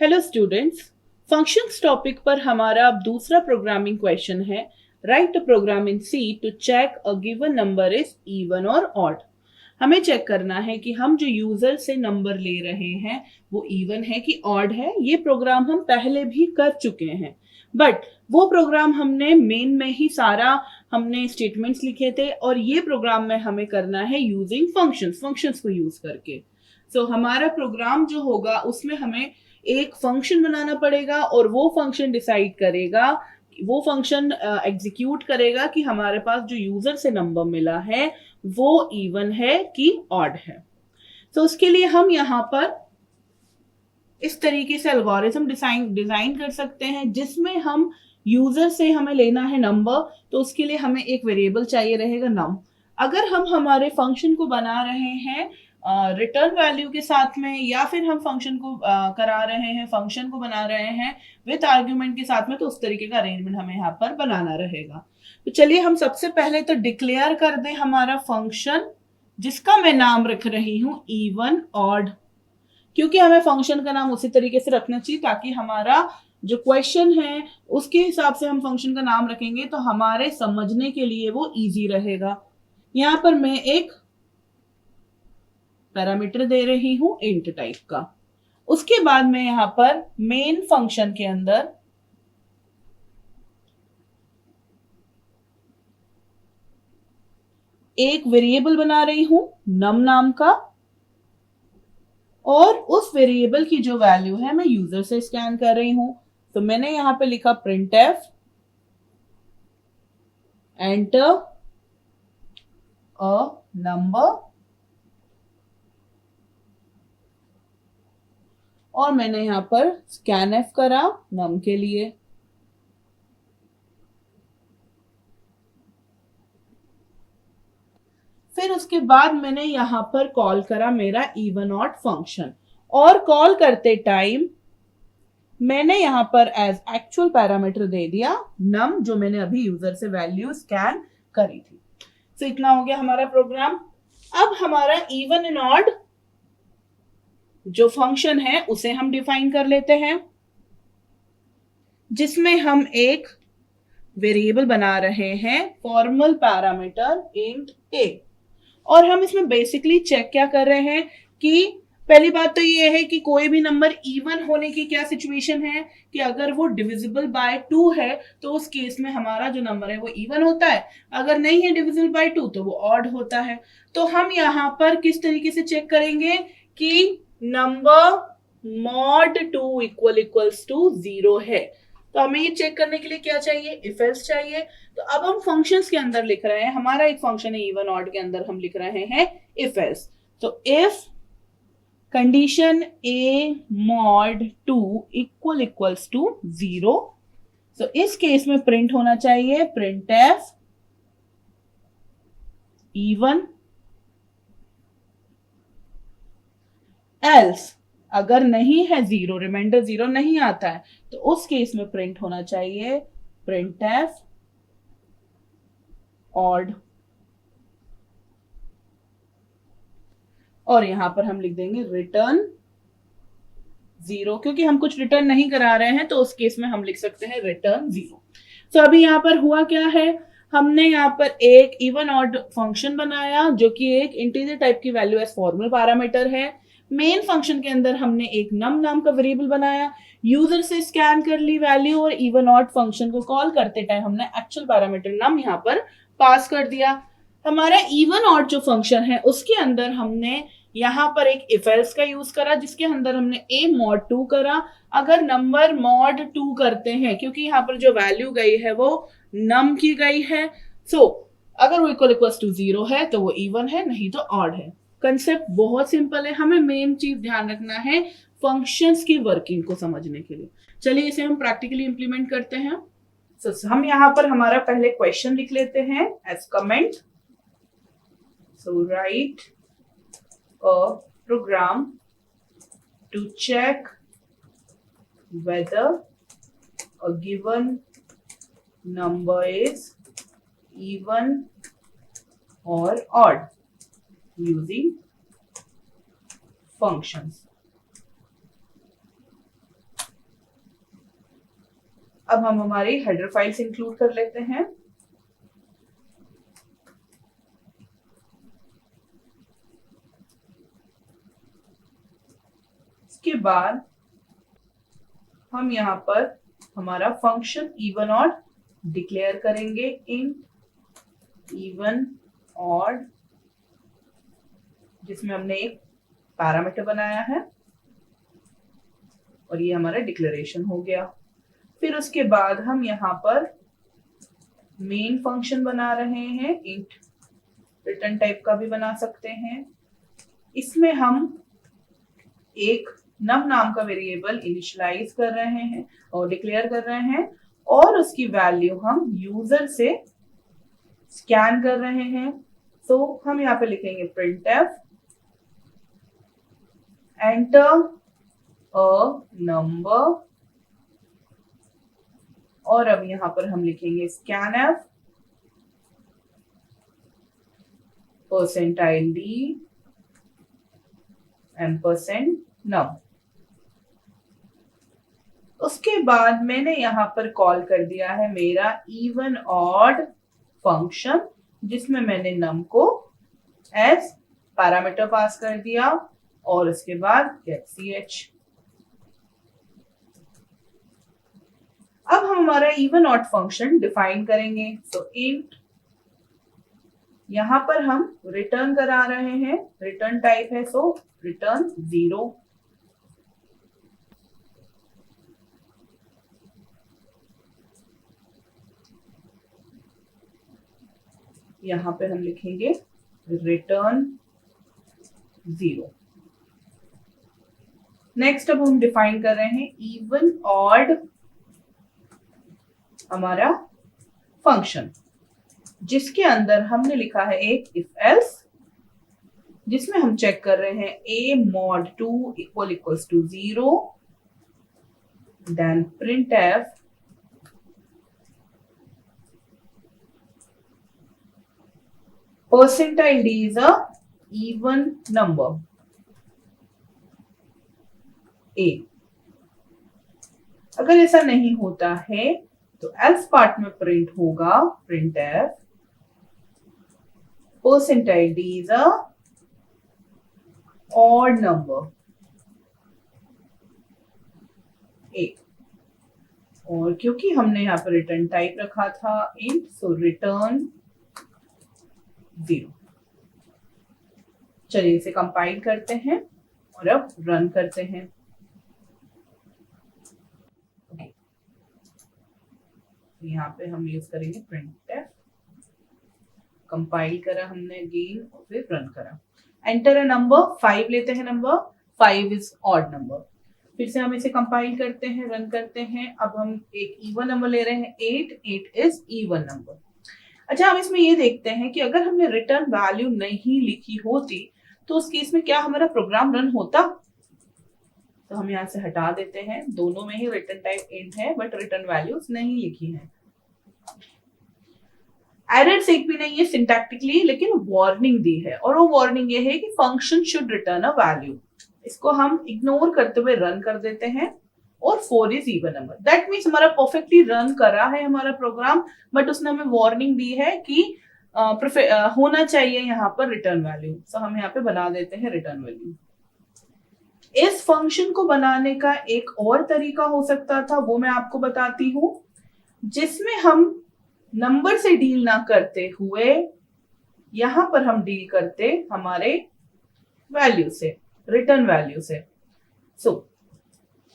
Hello students, functions topic पर हमारा अब दूसरा प्रोग्रामिंग क्वेश्चन है। Write the program in C to check a given number is even और ऑड। हमें चेक करना है कि हम जो यूजर से नंबर ले रहे हैं वो इवन है कि ऑड है। ये प्रोग्राम हम पहले भी कर चुके हैं, बट वो प्रोग्राम हमने मेन में ही सारा हमने स्टेटमेंट्स लिखे थे, और ये प्रोग्राम में हमें करना है यूजिंग फंक्शंस को यूज करके। हमारा प्रोग्राम जो होगा उसमें हमें एक फंक्शन बनाना पड़ेगा, और वो फंक्शन डिसाइड करेगा, वो फंक्शन एग्जीक्यूट करेगा कि हमारे पास जो यूजर से नंबर मिला है वो इवन है कि ऑड है। उसके लिए हम यहाँ पर इस तरीके से एल्गोरिथम डिजाइन कर सकते हैं, जिसमें हम यूजर से हमें लेना है नंबर, तो उसके लिए हमें एक वेरिएबल चाहिए रहेगा नम। अगर हम हमारे फंक्शन को बना रहे हैं रिटर्न वैल्यू के साथ में, या फिर हम फंक्शन को करा रहे हैं, फंक्शन को बना रहे हैं विथ आर्ग्यूमेंट के साथ में, तो उस तरीके का अरेंजमेंट हमें यहाँ पर बनाना रहेगा। तो चलिए हम सबसे पहले तो डिक्लेयर कर दें हमारा फंक्शन, जिसका मैं नाम रख रही हूं इवन ऑड, क्योंकि हमें फंक्शन का नाम उसी तरीके से रखना चाहिए ताकि हमारा जो क्वेश्चन है उसके हिसाब से हम फंक्शन का नाम रखेंगे तो हमारे समझने के लिए वो इजी रहेगा। यहां पर मैं एक पैरामीटर दे रही हूं इंट टाइप का। उसके बाद मैं यहां पर मेन फंक्शन के अंदर एक वेरिएबल बना रही हूं नम नाम का, और उस वेरिएबल की जो वैल्यू है मैं यूजर से स्कैन कर रही हूं। तो मैंने यहां पे लिखा printf एंटर अ नंबर, और मैंने यहां पर scanf करा नम के लिए। फिर उसके बाद मैंने यहां पर कॉल करा मेरा इवन ऑड फंक्शन, और कॉल करते टाइम मैंने यहां पर एज एक्चुअल पैरामीटर दे दिया नम, जो मैंने अभी यूजर से वैल्यू स्कैन करी थी। इतना हो गया हमारा प्रोग्राम। अब हमारा इवन एंड ऑड जो फंक्शन है उसे हम डिफाइन कर लेते हैं, जिसमें हम एक वेरिएबल बना रहे हैं फॉर्मल पैरामीटर इंट ए। और हम इसमें बेसिकली चेक क्या कर रहे हैं कि पहली बात तो ये है कि कोई भी नंबर इवन होने की क्या सिचुएशन है, कि अगर वो डिविजिबल बाय 2 है तो उस केस में हमारा जो नंबर है वो इवन होता है, अगर नहीं है डिविजिबल बाय 2 तो वो ऑड होता है। तो हम यहां पर किस तरीके से चेक करेंगे कि नंबर मॉड 2 इक्वल्स टू 0 है। तो हमें ये चेक करने के लिए क्या चाहिए, इफ एल्स चाहिए। तो अब हम फंक्शंस के अंदर लिख रहे हैं, हमारा एक फंक्शन है इवन ऑड के अंदर हम लिख रहे हैं इफ एल्स। तो if condition A mod 2 equals to 0, तो इस केस में प्रिंट होना चाहिए printf इवन। एल्स अगर नहीं है 0, रिमाइंडर 0 नहीं आता है, तो उस केस में प्रिंट होना चाहिए printf ऑड। और यहां पर हम लिख देंगे रिटर्न 0, क्योंकि हम कुछ रिटर्न नहीं करा रहे हैं तो उस केस में हम लिख सकते हैं रिटर्न 0। अभी यहां पर हुआ क्या है, हमने यहां पर एक इवन ऑड फंक्शन बनाया जो कि एक इंटीजर टाइप की वैल्यू एज फॉर्मल पैरामीटर है। मेन फंक्शन के अंदर हमने एक नम नाम का वेरिएबल बनाया, यूजर से स्कैन कर ली वैल्यू, और इवन ऑड फंक्शन को कॉल करते टाइम हमने एक्चुअल पैरामीटर नम यहां पर पास कर दिया। हमारा इवन ऑड जो फंक्शन है उसके अंदर हमने यहां पर एक इफ एल्स का यूज करा, जिसके अंदर हमने ए मॉड 2 करा। अगर नंबर मॉड 2 करते हैं, क्योंकि यहां पर जो वैल्यू गई है वो नम की गई है, अगर वो इक्वल्स टू 0 है तो वो इवन है, नहीं तो ऑड है। कंसेप्ट बहुत सिंपल है, हमें मेन चीज ध्यान रखना है फंक्शंस की वर्किंग को समझने के लिए। चलिए इसे हम प्रैक्टिकली इंप्लीमेंट करते हैं। हम यहां पर हमारा पहले क्वेश्चन लिख लेते हैं as comment. Write a program to check whether a given number is even or odd using functions. अब हम हमारी हेडर फाइल्स इंक्लूड कर लेते हैं। इसके बाद हम यहाँ पर हमारा फंक्शन इवन ऑड डिक्लेयर करेंगे। इंट इवन ऑड, जिसमें हमने एक पैरामीटर बनाया है और ये हमारा डिक्लेरेशन हो गया। फिर उसके बाद हम यहाँ पर मेन फंक्शन बना रहे हैं। इंट रिटर्न टाइप का भी बना सकते हैं। इसमें हम एक नम नाम का वेरिएबल इनिशियलाइज कर रहे हैं और डिक्लेयर कर रहे हैं, और उसकी वैल्यू हम यूजर से स्कैन कर रहे हैं। तो हम यहाँ पे लिखेंगे printf एंटर अ नंबर, और अब यहां पर हम लिखेंगे scanf %d %num। उसके बाद मैंने यहां पर कॉल कर दिया है मेरा इवन ऑड फंक्शन, जिसमें मैंने num को एज पैरामीटर पास कर दिया और उसके बाद get ch। अब हम हमारा इवन ऑड फंक्शन डिफाइन करेंगे। तो इंट, यहां पर हम रिटर्न करा रहे हैं, रिटर्न टाइप है सो रिटर्न 0। यहां पे हम लिखेंगे रिटर्न 0। नेक्स्ट अब हम डिफाइन कर रहे हैं इवन ऑड हमारा फंक्शन, जिसके अंदर हमने लिखा है एक इफ एल्स, जिसमें हम चेक कर रहे हैं a mod 2 equals to 0, then printf percentile d is a even number a। अगर ऐसा नहीं होता है तो एल्स पार्ट में प्रिंट होगा printf percentile d is a odd number a। और क्योंकि हमने यहाँ पर रिटर्न टाइप रखा था इंट, सो रिटर्न 0। चलिए इसे कंपाइल करते हैं और अब रन करते हैं। यहाँ पे हम यूज करेंगे printf, कंपाइल करा हमने अगेन और फिर रन करा। एंटर अ नंबर, 5 लेते हैं नंबर, 5 इज ऑड नंबर। फिर से हम इसे कंपाइल करते हैं, रन करते हैं। अब हम एक इवन नंबर ले रहे हैं 8, 8 इज इवन नंबर। अच्छा, हम इसमें ये देखते हैं कि अगर हमने रिटर्न वैल्यू नहीं लिखी होती तो उस केस में क्या हमारा प्रोग्राम रन होता? तो हम यहाँ से हटा देते हैं। दोनों में ही रिटर्न टाइप इंट है बट रिटर्न वैल्यूज नहीं लिखी है। एरर सेक भी नहीं है सिंटैक्टिकली, लेकिन वार्निंग दी है, और वो वार्निंग ये है कि function should return a value. इसको हम इग्नोर करते हुए रन कर देते हैं, और 4 is even number. That means हमारा परफेक्टली रन करा है हमारा प्रोग्राम, बट उसने हमें वार्निंग दी है कि होना चाहिए यहाँ पर रिटर्न वैल्यू। सो हम यहाँ पे बना देते हैं रिटर्न वैल्यू। इस फंक्शन को बनाने का एक और तरीका हो सकता था, वो मैं आपको बताती हूं, जिसमें हम नंबर से डील ना करते हुए यहां पर हम डील करते हमारे वैल्यू से, रिटर्न वैल्यू से। सो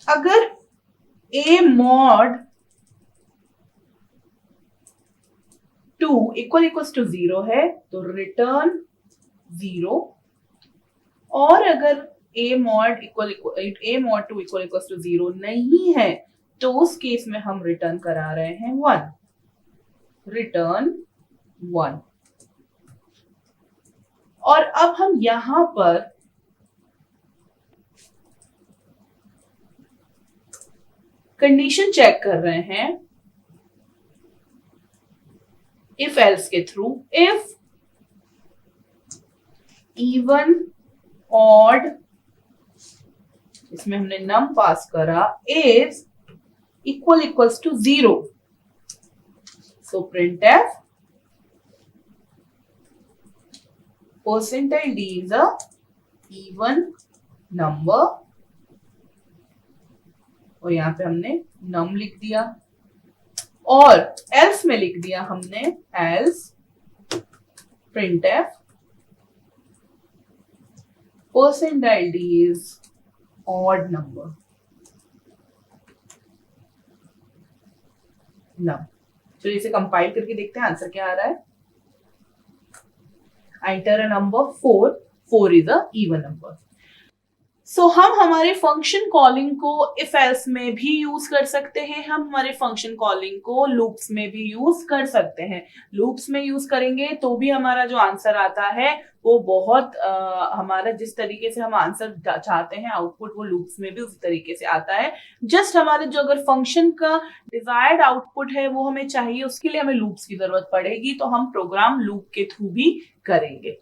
अगर a mod 2 इक्वल्स टू 0 है तो रिटर्न 0, और अगर a mod 2 इक्वल्स टू 0 नहीं है तो उस केस में हम रिटर्न करा रहे हैं 1, रिटर्न 1। और अब हम यहां पर कंडीशन चेक कर रहे हैं इफ एल्स के थ्रू। इफ इवन ऑड, इसमें हमने नम पास करा, is equals to 0. So printf percentile d is a even number और यहाँ पे हमने num लिख दिया और else में लिख दिया हमने else printf percentile d is odd number. num. तो इसे कंपाइल करके देखते हैं आंसर क्या आ रहा है. Enter a number 4. 4 is a even number. So हम हमारे फंक्शन कॉलिंग को इफ एल्स में भी यूज कर सकते हैं. हम हमारे फंक्शन कॉलिंग को लूप्स में भी यूज कर सकते हैं. लूप्स में यूज करेंगे तो भी हमारा जो आंसर आता है वो बहुत हमारा जिस तरीके से हम आंसर चाहते हैं आउटपुट वो लूप्स में भी उसी तरीके से आता है. जस्ट हमारे जो अगर फंक्शन का डिजायर्ड आउटपुट है वो हमें चाहिए उसके लिए हमें लूप्स की जरूरत पड़ेगी तो हम प्रोग्राम लूप के थ्रू भी करेंगे.